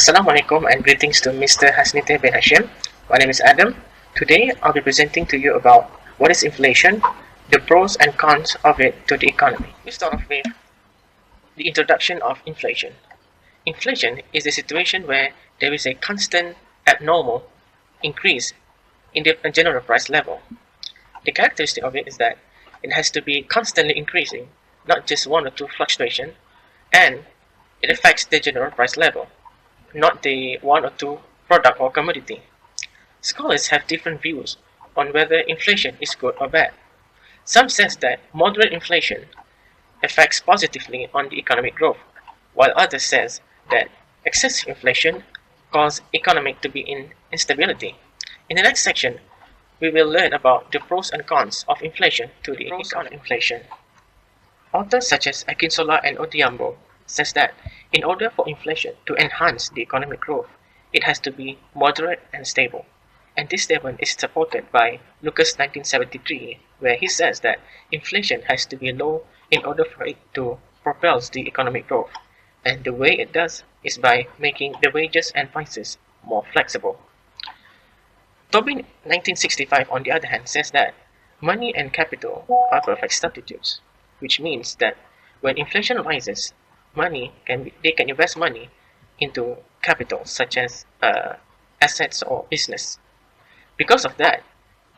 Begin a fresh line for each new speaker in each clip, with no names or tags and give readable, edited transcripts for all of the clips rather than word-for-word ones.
Assalamualaikum and greetings to Mr. Hasnite bin Hashim. My name is Adam. Today I'll be presenting to you about what is inflation, the pros and cons of it to the economy. We start off with the introduction of inflation. Inflation is a situation where there is a constant, abnormal increase in the general price level. The characteristic of it is that it has to be constantly increasing, not just one or two fluctuation, and it affects the general price level, not the one or two product or commodity. Scholars have different views on whether inflation is good or bad. Some says that moderate inflation affects positively on the economic growth, while others says that excessive inflation causes economic to be in instability. In the next section, we will learn about the pros and cons of inflation to the economic inflation. Authors such as Akinsola and Odiambo says that in order for inflation to enhance the economic growth, it has to be moderate and stable. And this statement is supported by Lucas 1973, where he says that inflation has to be low in order for it to propel the economic growth. And the way it does is by making the wages and prices more flexible. Tobin 1965, on the other hand, says that money and capital are perfect substitutes, which means that when inflation rises, they can invest money into capital such as assets or business. Because of that,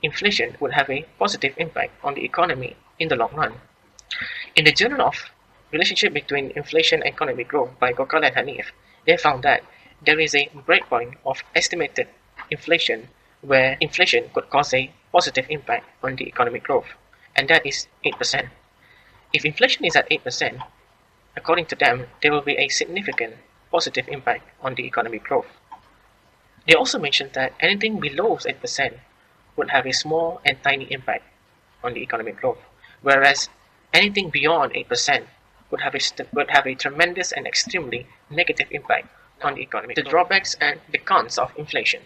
inflation would have a positive impact on the economy in the long run. In the Journal of Relationship Between Inflation and Economic Growth by Gokal and Hanif, they found that there is a breakpoint of estimated inflation where inflation could cause a positive impact on the economic growth, and that is 8%. If inflation is at 8%, according to them, there will be a significant positive impact on the economic growth. They also mentioned that anything below 8% would have a small and tiny impact on the economic growth, whereas anything beyond 8% would have a tremendous and extremely negative impact on the economic growth. The drawbacks and the cons of inflation.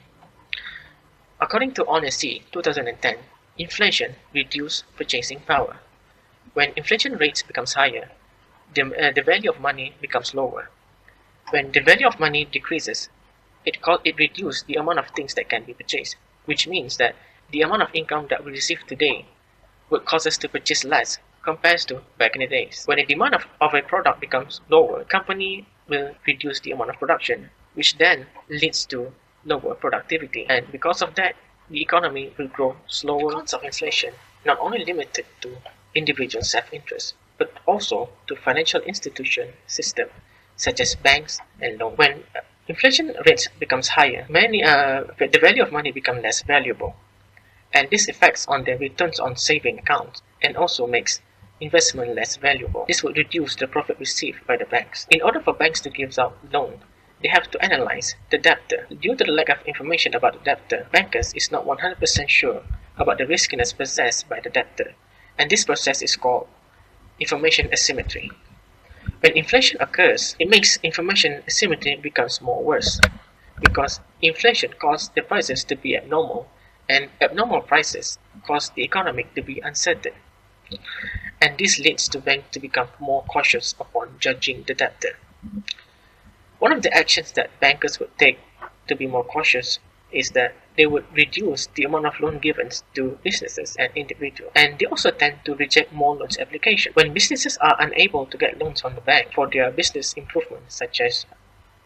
According to Honesty 2010, inflation reduces purchasing power. When inflation rates becomes higher, the value of money becomes lower. When the value of money decreases, it reduces the amount of things that can be purchased, which means that the amount of income that we receive today would cause us to purchase less compared to back in the days. When the demand of a product becomes lower, company will reduce the amount of production, which then leads to lower productivity, and because of that, the economy will grow slower. The cons of inflation not only limited to individual self-interest, but also to financial institution system such as banks and loans. When inflation rates becomes higher, the value of money becomes less valuable, and this affects on the returns on saving accounts and also makes investment less valuable. This would reduce the profit received by the banks. In order for banks to give out loan, they have to analyze the debtor. Due to the lack of information about the debtor, bankers is not 100% sure about the riskiness possessed by the debtor, and this process is called information asymmetry. When inflation occurs, it makes information asymmetry becomes more worse, because inflation causes the prices to be abnormal, and abnormal prices cause the economy to be uncertain. And this leads to banks to become more cautious upon judging the debtor. One of the actions that bankers would take to be more cautious is that they would reduce the amount of loan given to businesses and individuals, and they also tend to reject more loans applications. When businesses are unable to get loans from the bank for their business improvements such as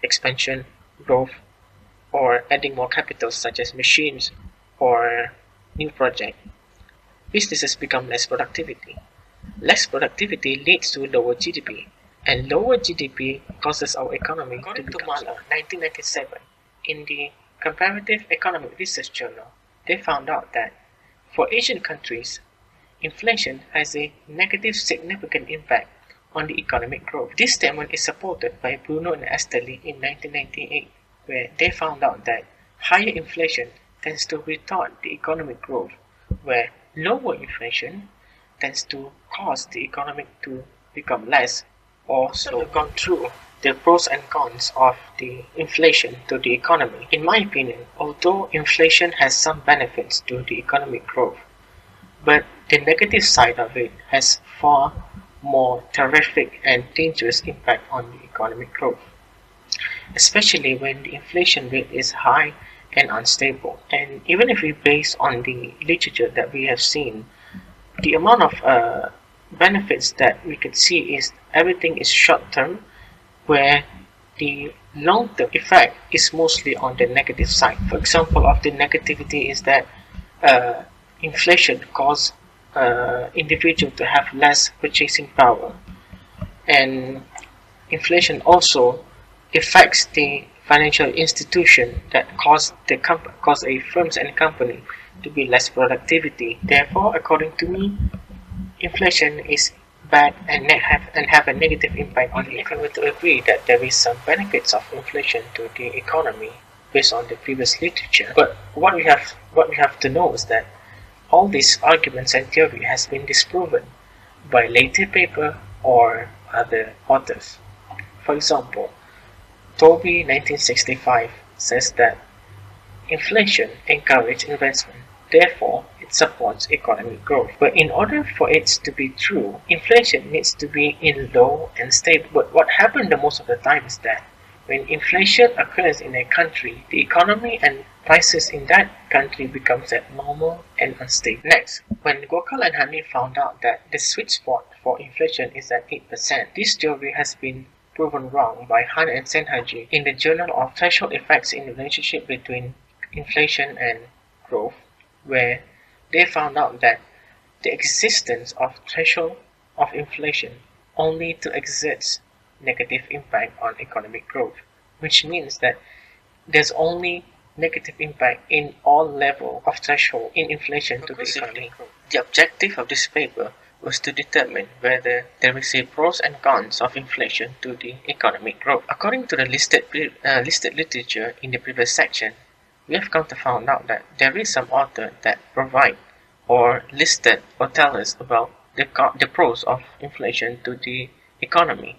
expansion, growth, or adding more capital such as machines or new project, businesses become less productivity. Less productivity leads to lower GDP, and lower GDP causes our economy to become Mala, 1997, in the Comparative Economic Research Journal, they found out that for Asian countries, inflation has a negative significant impact on the economic growth. This statement is supported by Bruno and Esterly in 1998, where they found out that higher inflation tends to retard the economic growth, where lower inflation tends to cause the economy to become less or slow. We've gone through the pros and cons of the inflation to the economy. In my opinion, although inflation has some benefits to the economic growth, but the negative side of it has far more terrific and dangerous impact on the economic growth. especially when the inflation rate is high and unstable. And even if we base on the literature that we have seen, the amount of benefits that we could see is everything is short term, where the long term effect is mostly on the negative side. For example, of the negativity is that uh, inflation causes individual to have less purchasing power, and inflation also affects the financial institution that cause a firms and company to be less productivity. Therefore, according to me, inflation is bad and have a negative impact on the economy. If I were to agree that there is some benefits of inflation to the economy based on the previous literature, but what we have to know is that all these arguments and theory has been disproven by later paper or other authors. For example, Toby 1965 says that inflation encourages investment, therefore it supports economic growth. But in order for it to be true, inflation needs to be in low and stable. But what happens the most of the time is that when inflation occurs in a country, the economy and prices in that country becomes abnormal and unstable. Next, when Gokal and Hanif found out that the sweet spot for inflation is at 8%, this theory has been proven wrong by Han and Senhaji in the Journal of Threshold Effects in the Relationship Between Inflation and Growth, where they found out that the existence of threshold of inflation only to exerts negative impact on economic growth, which means that there's only negative impact in all level of threshold in inflation to the economic growth. The objective of this paper was to determine whether there is a pros and cons of inflation to the economic growth. According to the listed literature in the previous section, we have come to find out that there is some author that provide or listed or tell us about the pros of inflation to the economy.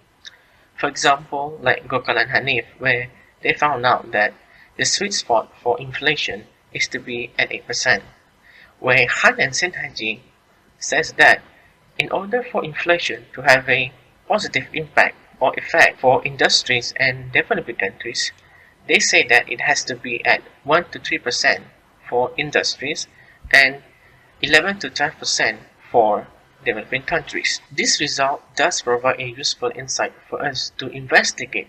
For example, like Gokal and Hanif, where they found out that the sweet spot for inflation is to be at 8%, where Han and Senhaji says that in order for inflation to have a positive impact or effect for industries and developing countries, they say that it has to be at 1 to 3% for industries and 11 to 12% for developing countries. This result does provide a useful insight for us to investigate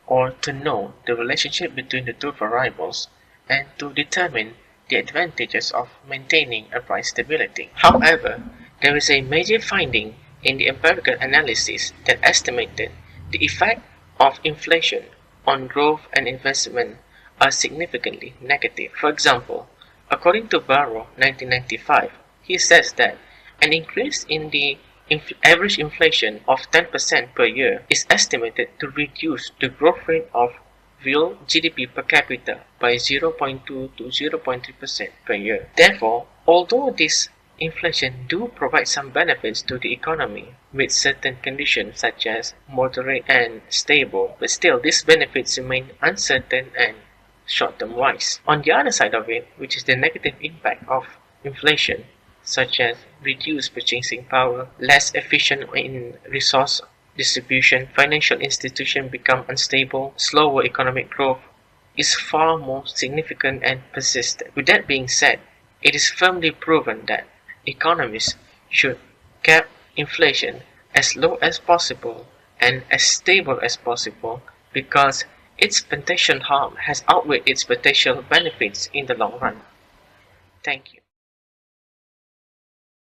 or to know the relationship between the two variables and to determine the advantages of maintaining a price stability. However, there is a major finding in the empirical analysis that estimated the effect of inflation on growth and investment are significantly negative. For example, according to Barrow 1995, he says that an increase in the average inflation of 10% per year is estimated to reduce the growth rate of real GDP per capita by 0.2 to 0.3% per year. Therefore, although this inflation do provide some benefits to the economy with certain conditions such as moderate and stable, but still these benefits remain uncertain and short-term wise. On the other side of it, which is the negative impact of inflation, such as reduced purchasing power, less efficient in resource distribution, financial institutions become unstable, slower economic growth is far more significant and persistent. With that being said, it is firmly proven that economists should cap inflation as low as possible and as stable as possible because its potential harm has outweighed its potential benefits in the long run. Thank you.